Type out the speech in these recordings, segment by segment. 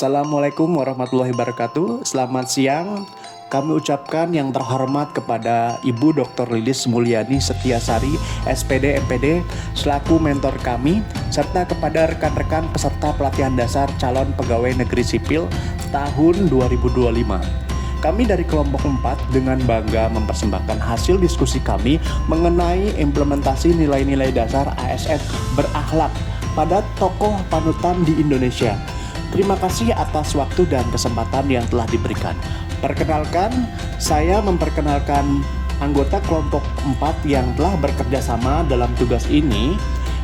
Assalamualaikum warahmatullahi wabarakatuh. Selamat siang. Kami ucapkan yang terhormat kepada Ibu Dr. Lilis Mulyani Setiasari, SPD MPD, selaku mentor kami, serta kepada rekan-rekan peserta pelatihan dasar calon pegawai negeri sipil tahun 2025. Kami dari kelompok 4 dengan bangga mempersembahkan hasil diskusi kami mengenai implementasi nilai-nilai dasar ASN berakhlak pada tokoh panutan di Indonesia. Terima kasih atas waktu dan kesempatan yang telah diberikan. Perkenalkan, saya memperkenalkan anggota kelompok 4 yang telah bekerja sama dalam tugas ini,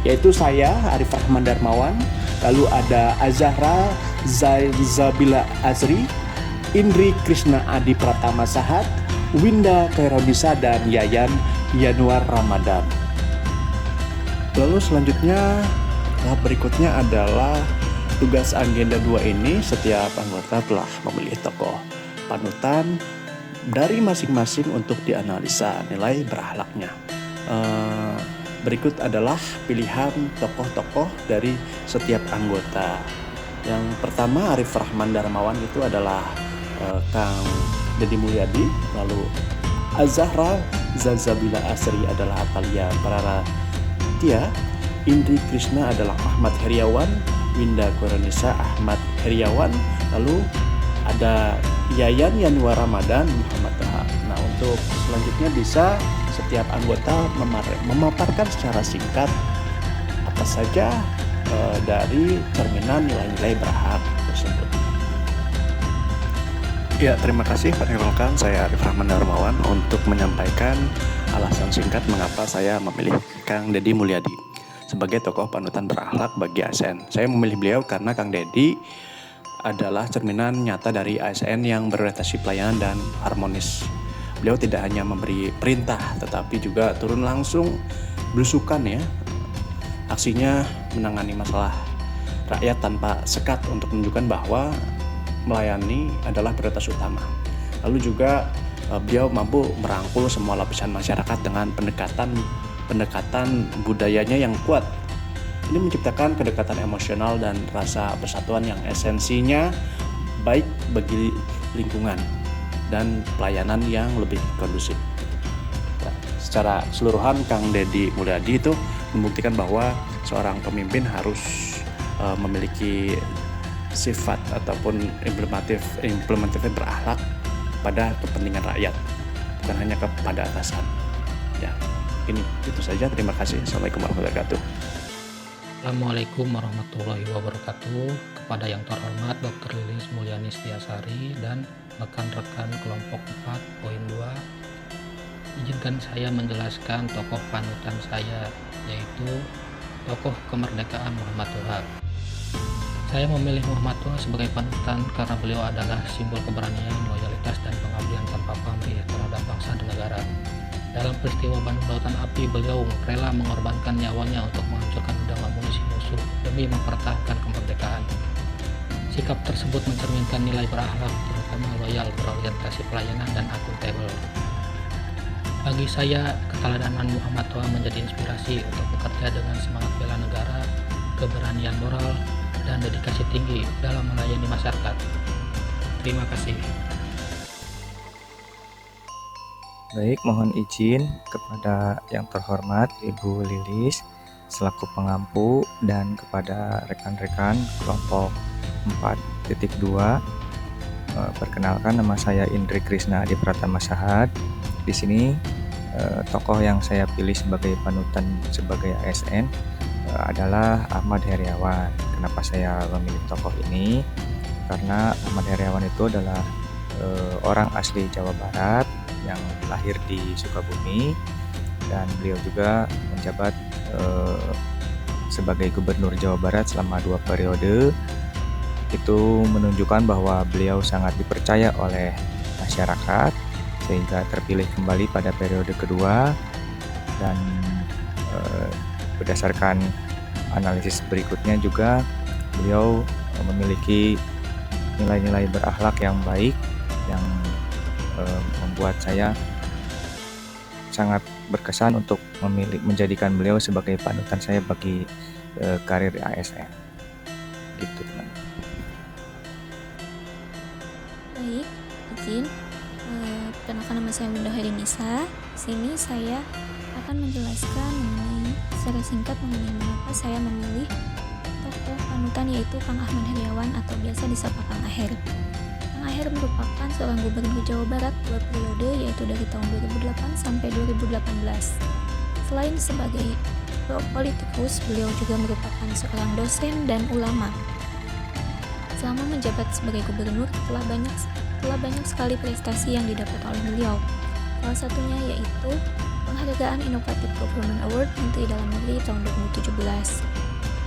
yaitu saya, Arif Rahman Darmawan, lalu ada Azahra Zabila Azri, Indri Krishna Adi Pratama Sahat, Winda Kaironisa, dan Yayan Yanuar Ramadan. Lalu selanjutnya, tahap berikutnya adalah tugas agenda 2 ini. Setiap anggota telah memilih tokoh panutan dari masing-masing untuk dianalisa nilai berakhlaknya. Berikut adalah pilihan tokoh-tokoh dari setiap anggota. Yang pertama, Arif Rahman Darmawan itu adalah Kang Deddy Mulyadi. Lalu Azahra Zabila Asri adalah Atalia Praratia. Indri Krishna adalah Ahmad Heriawan. Winda Kaironisa Ahmad Heriawan. Lalu ada Yayan Yanuar Ramadan Muhammad Taha. Nah, untuk selanjutnya bisa setiap anggota memaparkan secara singkat apa saja dari cerminan nilai-nilai berakhlak tersebut. Ya, terima kasih Pak Nirolkan. Saya Arif Rahman Darmawan untuk menyampaikan alasan singkat mengapa saya memilih Kang Deddy Mulyadi sebagai tokoh panutan berakhlak bagi ASN. Saya memilih beliau karena Kang Deddy adalah cerminan nyata dari ASN yang berorientasi pelayanan dan harmonis. Beliau tidak hanya memberi perintah, tetapi juga turun langsung belusukan ya. Aksinya menangani masalah rakyat tanpa sekat untuk menunjukkan bahwa melayani adalah prioritas utama. Lalu juga beliau mampu merangkul semua lapisan masyarakat dengan pendekatan budayanya yang kuat. Ini menciptakan kedekatan emosional dan rasa persatuan yang esensinya baik bagi lingkungan dan pelayanan yang lebih kondusif. Nah, secara keseluruhan Kang Deddy Mulyadi itu membuktikan bahwa seorang pemimpin harus memiliki sifat ataupun implementatif berakhlak pada kepentingan rakyat, bukan hanya kepada atasan. Ya, itu saja. Terima kasih. Assalamualaikum warahmatullahi wabarakatuh. Assalamualaikum warahmatullahi wabarakatuh. Kepada yang terhormat Dr. Lilis Mulyani Setiasari dan rekan-rekan kelompok 4.2, izinkan saya menjelaskan tokoh panutan saya, yaitu tokoh kemerdekaan Muhammad Toha. Saya memilih Muhammad Toha sebagai panutan karena beliau adalah simbol keberanian, loyalitas, dan pengabdian tanpa pamrih terhadap bangsa dan negara. Dalam peristiwa Bandung Lautan Api, beliau rela mengorbankan nyawanya untuk menghancurkan gudang amunisi musuh demi mempertahankan kemerdekaan. Sikap tersebut mencerminkan nilai berakhlak, terutama loyal, berorientasi pelayanan, dan akuntabel. Bagi saya, keteladanan Muhammad Toha menjadi inspirasi untuk bekerja dengan semangat bela negara, keberanian moral, dan dedikasi tinggi dalam melayani masyarakat. Terima kasih. Baik, mohon izin kepada yang terhormat Ibu Lilis selaku pengampu dan kepada rekan-rekan kelompok 4.2. Perkenalkan, nama saya Indri Krishna Adi Pratama Sahat. Di sini tokoh yang saya pilih sebagai panutan sebagai ASN adalah Ahmad Heriawan. Kenapa saya memilih tokoh ini? Karena Ahmad Heriawan itu adalah orang asli Jawa Barat yang lahir di Sukabumi, dan beliau juga menjabat sebagai Gubernur Jawa Barat selama 2 periode. Itu menunjukkan bahwa beliau sangat dipercaya oleh masyarakat sehingga terpilih kembali pada periode kedua, dan berdasarkan analisis berikutnya juga beliau memiliki nilai-nilai berakhlak yang baik yang membuat saya sangat berkesan untuk menjadikan beliau sebagai panutan saya bagi karir ASN. Gitu, teman. Baik, izin. Perkenalkan, nama saya Winda Herinisa. Di sini saya akan menjelaskan mengenai secara singkat mengenai mengapa saya memilih tokoh panutan, yaitu Kang Ahmad Heriawan atau biasa disapa Kang Aher. Kang Aher merupakan seorang gubernur Jawa Barat 2 periode, yaitu dari tahun 2008 sampai 2018. Selain sebagai politikus, beliau juga merupakan seorang dosen dan ulama. Selama menjabat sebagai gubernur, telah banyak sekali prestasi yang didapat oleh beliau. Salah satunya yaitu penghargaan Inovatif Government Award Menteri Dalam Negeri tahun 2017.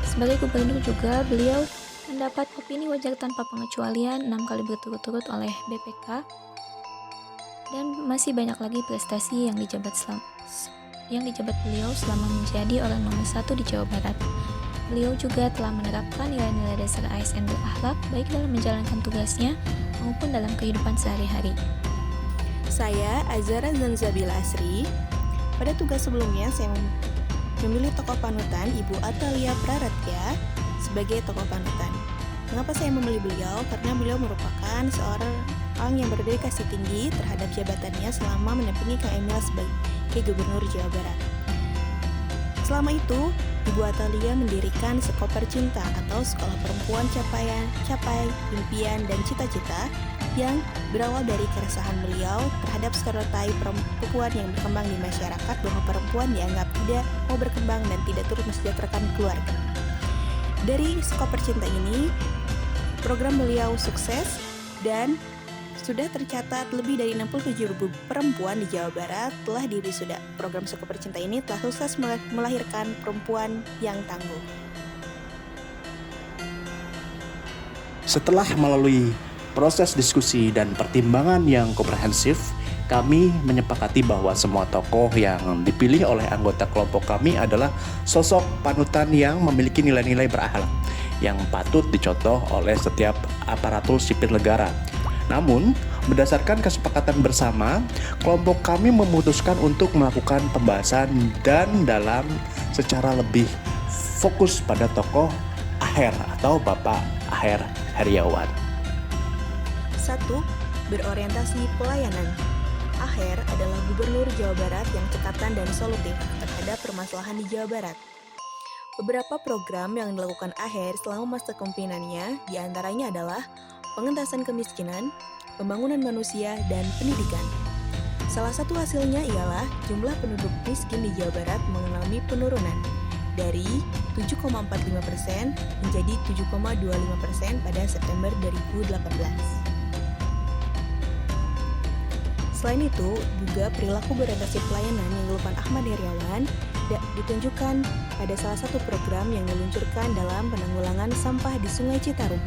Sebagai gubernur juga, beliau mendapat opini wajar tanpa pengecualian 6 kali berturut-turut oleh BPK, dan masih banyak lagi prestasi yang dijabat beliau selama menjadi orang nomor 1 di Jawa Barat. Beliau juga telah menerapkan nilai-nilai dasar ASN berakhlak baik dalam menjalankan tugasnya maupun dalam kehidupan sehari-hari. Saya Azara Zanzabila Asri. Pada tugas sebelumnya saya memilih tokoh panutan Ibu Atalia Praratya sebagai tokoh panutan. Mengapa saya memilih beliau? Karena beliau merupakan seorang yang berdedikasi tinggi terhadap jabatannya selama mendampingi Kang Emil sebagai Gubernur Jawa Barat. Selama itu, Ibu Atalia mendirikan Sekoper Cinta atau Sekolah Perempuan Capai Impian dan Cita-Cita yang berawal dari keresahan beliau terhadap stereotip perempuan yang berkembang di masyarakat, bahwa perempuan dianggap tidak mau berkembang dan tidak turut mensejahterakan keluarga. Dari Sekoper Cinta ini, program beliau sukses dan sudah tercatat lebih dari 67.000 perempuan di Jawa Barat telah diwisuda. Program Sekoper Cinta ini telah sukses melahirkan perempuan yang tangguh. Setelah melalui proses diskusi dan pertimbangan yang komprehensif, kami menyepakati bahwa semua tokoh yang dipilih oleh anggota kelompok kami adalah sosok panutan yang memiliki nilai-nilai berakhlak yang patut dicontoh oleh setiap aparatur sipil negara. Namun, berdasarkan kesepakatan bersama, kelompok kami memutuskan untuk melakukan pembahasan dan dalam secara lebih fokus pada tokoh Aher atau Bapak Aher Heriawan. 1. Berorientasi pelayanan. Aher adalah Gubernur Jawa Barat yang cekatan dan solutif terhadap permasalahan di Jawa Barat. Beberapa program yang dilakukan Aher selama masa kepemimpinannya diantaranya adalah pengentasan kemiskinan, pembangunan manusia, dan pendidikan. Salah satu hasilnya ialah jumlah penduduk miskin di Jawa Barat mengalami penurunan dari 7,45% menjadi 7,25% pada September 2018. Selain itu, juga perilaku berorientasi pelayanan yang dilakukan Ahmad Heriawan ditunjukkan pada salah satu program yang diluncurkan dalam penanggulangan sampah di Sungai Citarum.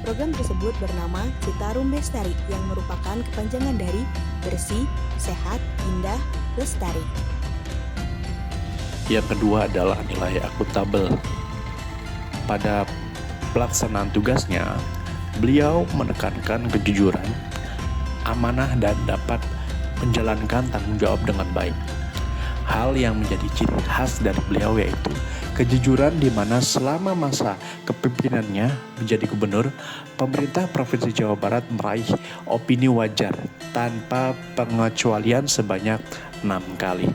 Program tersebut bernama Citarum Bestari yang merupakan kepanjangan dari Bersih, Sehat, Indah, Lestari. Yang kedua adalah nilai akuntabel. Pada pelaksanaan tugasnya, beliau menekankan kejujuran, amanah, dan dapat menjalankan tanggung jawab dengan baik. Hal yang menjadi ciri khas dari beliau yaitu kejujuran, di mana selama masa kepemimpinannya menjadi gubernur, pemerintah Provinsi Jawa Barat meraih opini wajar tanpa pengecualian sebanyak 6 kali.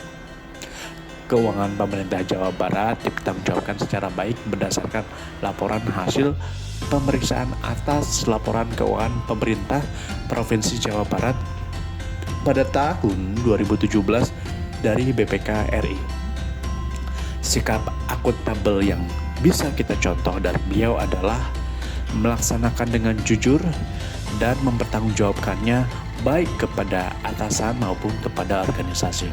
Keuangan pemerintah Jawa Barat dipertanggungjawabkan secara baik berdasarkan laporan hasil pemeriksaan atas laporan keuangan pemerintah Provinsi Jawa Barat pada tahun 2017 dari BPK RI. Sikap akuntabel yang bisa kita contoh dari beliau adalah melaksanakan dengan jujur dan mempertanggungjawabkannya baik kepada atasan maupun kepada organisasi.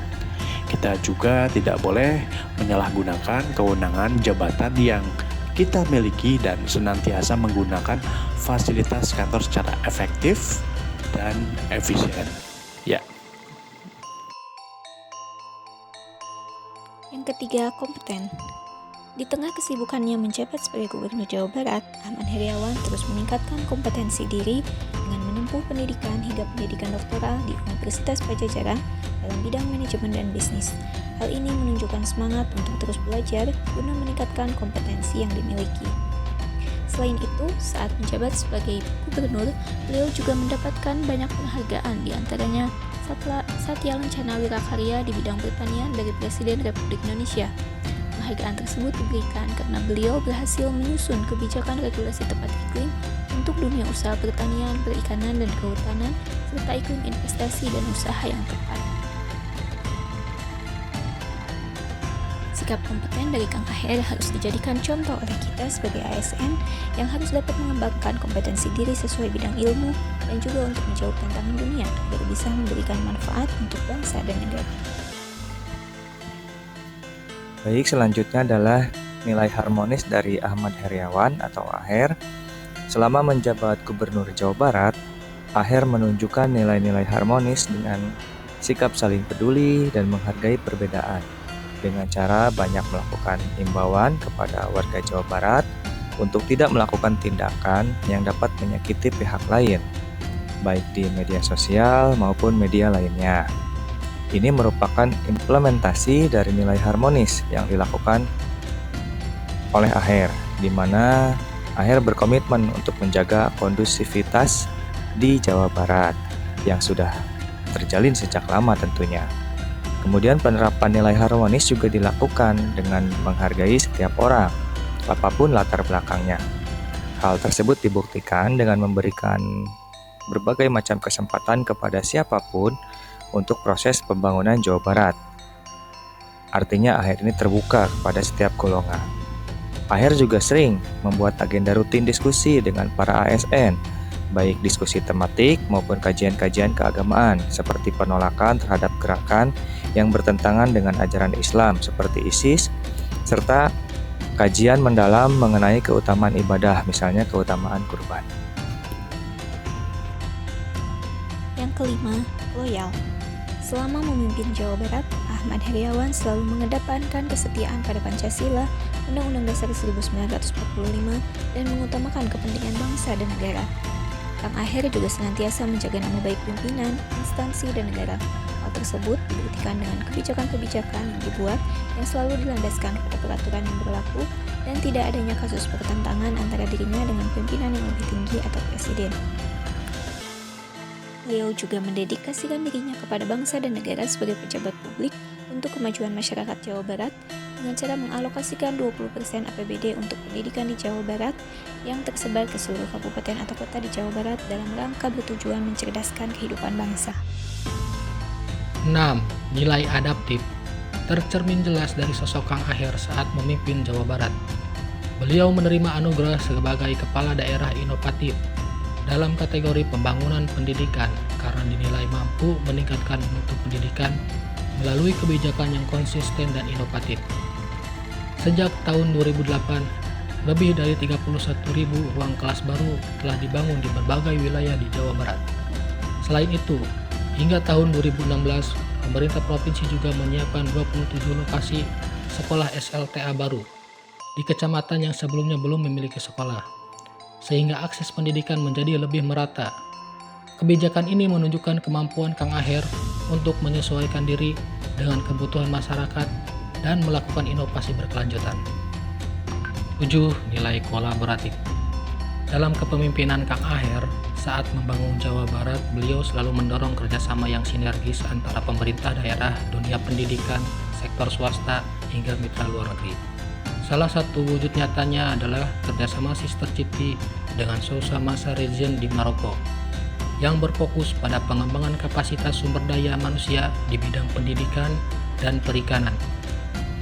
Kita juga tidak boleh menyalahgunakan kewenangan jabatan yang kita miliki dan senantiasa menggunakan fasilitas kantor secara efektif dan efisien. Ya. Yang ketiga, kompeten. Di tengah kesibukannya menjabat sebagai Gubernur Jawa Barat, Ahmad Heriawan terus meningkatkan kompetensi diri dengan menempuh pendidikan hingga pendidikan doktoral di Universitas Padjadjaran dalam bidang manajemen dan bisnis. Hal ini menunjukkan semangat untuk terus belajar guna meningkatkan kompetensi yang dimiliki. Selain itu, saat menjabat sebagai gubernur, beliau juga mendapatkan banyak penghargaan, diantaranya Satya Lancana Wirakarya di bidang pertanian dari Presiden Republik Indonesia. Penghargaan tersebut diberikan karena beliau berhasil menyusun kebijakan regulasi tepat iklim untuk dunia usaha pertanian, perikanan, dan kehutanan, serta iklim investasi dan usaha yang tepat. Sikap kompeten dari Kang Aher harus dijadikan contoh oleh kita sebagai ASN yang harus dapat mengembangkan kompetensi diri sesuai bidang ilmu dan juga untuk menjawab tantangan dunia agar bisa memberikan manfaat untuk bangsa dan negara. Baik, selanjutnya adalah nilai harmonis dari Ahmad Heriawan atau Aher. Selama menjabat Gubernur Jawa Barat, Aher menunjukkan nilai-nilai harmonis dengan sikap saling peduli dan menghargai perbedaan, dengan cara banyak melakukan imbauan kepada warga Jawa Barat untuk tidak melakukan tindakan yang dapat menyakiti pihak lain, baik di media sosial maupun media lainnya. Ini merupakan implementasi dari nilai harmonis yang dilakukan oleh Aher, di mana Aher berkomitmen untuk menjaga kondusivitas di Jawa Barat yang sudah terjalin sejak lama tentunya. Kemudian penerapan nilai harmonis juga dilakukan dengan menghargai setiap orang, apapun latar belakangnya. Hal tersebut dibuktikan dengan memberikan berbagai macam kesempatan kepada siapapun untuk proses pembangunan Jawa Barat. Artinya Aher ini terbuka kepada setiap golongan. Aher juga sering membuat agenda rutin diskusi dengan para ASN, baik diskusi tematik maupun kajian-kajian keagamaan seperti penolakan terhadap gerakan yang bertentangan dengan ajaran Islam seperti ISIS, serta kajian mendalam mengenai keutamaan ibadah, misalnya keutamaan kurban. Yang kelima, loyal. Selama memimpin Jawa Barat, Ahmad Heriawan selalu mengedepankan kesetiaan pada Pancasila, Undang-Undang Dasar 1945, dan mengutamakan kepentingan bangsa dan negara. Kang Aher juga senantiasa menjaga nama baik pimpinan, instansi, dan negara. Hal tersebut dibuktikan dengan kebijakan-kebijakan yang dibuat yang selalu dilandaskan pada peraturan yang berlaku dan tidak adanya kasus pertentangan antara dirinya dengan pimpinan yang lebih tinggi atau presiden. Beliau juga mendedikasikan dirinya kepada bangsa dan negara sebagai pejabat publik untuk kemajuan masyarakat Jawa Barat dengan cara mengalokasikan 20% APBD untuk pendidikan di Jawa Barat yang tersebar ke seluruh kabupaten atau kota di Jawa Barat dalam rangka bertujuan mencerdaskan kehidupan bangsa. 6. Nilai adaptif tercermin jelas dari sosok Kang Aher saat memimpin Jawa Barat. Beliau menerima anugerah sebagai Kepala Daerah Inovatif dalam kategori pembangunan pendidikan karena dinilai mampu meningkatkan mutu pendidikan melalui kebijakan yang konsisten dan inovatif. Sejak tahun 2008, lebih dari 31.000 ruang kelas baru telah dibangun di berbagai wilayah di Jawa Barat. Selain itu, hingga tahun 2016, pemerintah provinsi juga menyiapkan 27 lokasi sekolah SLTA baru di kecamatan yang sebelumnya belum memiliki sekolah, sehingga akses pendidikan menjadi lebih merata. Kebijakan ini menunjukkan kemampuan Kang Aher untuk menyesuaikan diri dengan kebutuhan masyarakat dan melakukan inovasi berkelanjutan. 7. Nilai kolaboratif. Dalam kepemimpinan Kang Aher, saat membangun Jawa Barat, beliau selalu mendorong kerjasama yang sinergis antara pemerintah daerah, dunia pendidikan, sektor swasta, hingga mitra luar negeri. Salah satu wujud nyatanya adalah kerjasama Sister City dengan Sousa Massa Region di Maroko yang berfokus pada pengembangan kapasitas sumber daya manusia di bidang pendidikan dan perikanan.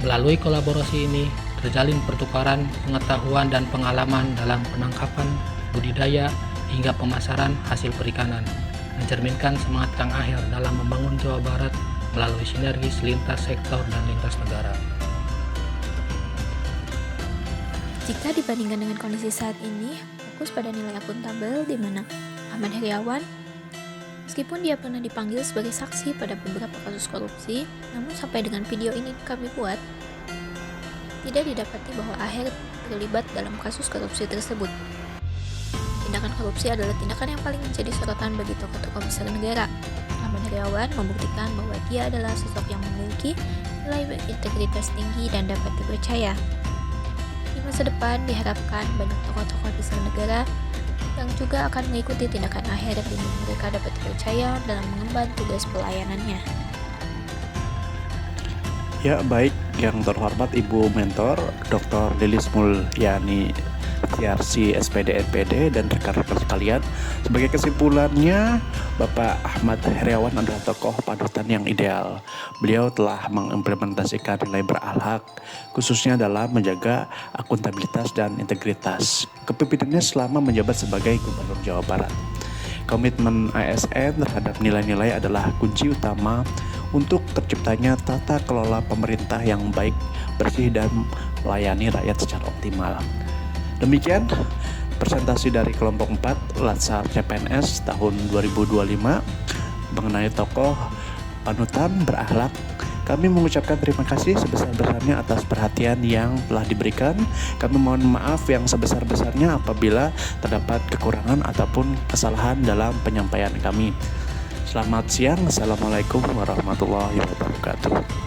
Melalui kolaborasi ini, terjalin pertukaran pengetahuan dan pengalaman dalam penangkapan, budidaya, hingga pemasaran hasil perikanan, mencerminkan semangat Kang Aher dalam membangun Jawa Barat melalui sinergis lintas sektor dan lintas negara. Jika dibandingkan dengan kondisi saat ini, fokus pada nilai akuntabel di mana Ahmad Heriawan, meskipun dia pernah dipanggil sebagai saksi pada beberapa kasus korupsi, namun sampai dengan video ini kami buat, tidak didapati bahwa Aher terlibat dalam kasus korupsi tersebut. Tindakan korupsi adalah tindakan yang paling menjadi sorotan bagi tokoh-tokoh besar negara. Ahmad Heriawan membuktikan bahwa dia adalah sosok yang memiliki nilai integritas tinggi dan dapat dipercaya. Di Masa depan diharapkan banyak tokoh-tokoh besar negara yang juga akan mengikuti tindakan akhir di mana mereka dapat dipercaya dalam mengemban tugas pelayanannya. Ya, baik yang terhormat Ibu Mentor, Dr. Lilis Mulyani, TRC, SPD, NPD, dan rekan-rekan sekalian. Sebagai kesimpulannya, Bapak Ahmad Heriawan adalah tokoh panutan yang ideal. Beliau telah mengimplementasikan nilai berakhlak, khususnya dalam menjaga akuntabilitas dan integritas kepemimpinannya selama menjabat sebagai Gubernur Jawa Barat. Komitmen ASN terhadap nilai-nilai adalah kunci utama untuk terciptanya tata kelola pemerintah yang baik, bersih, dan melayani rakyat secara optimal. Demikian presentasi dari kelompok 4 Latsar CPNS tahun 2025 mengenai tokoh panutan berakhlak. Kami mengucapkan terima kasih sebesar-besarnya atas perhatian yang telah diberikan. Kami mohon maaf yang sebesar-besarnya apabila terdapat kekurangan ataupun kesalahan dalam penyampaian kami. Selamat siang. Assalamualaikum warahmatullahi wabarakatuh.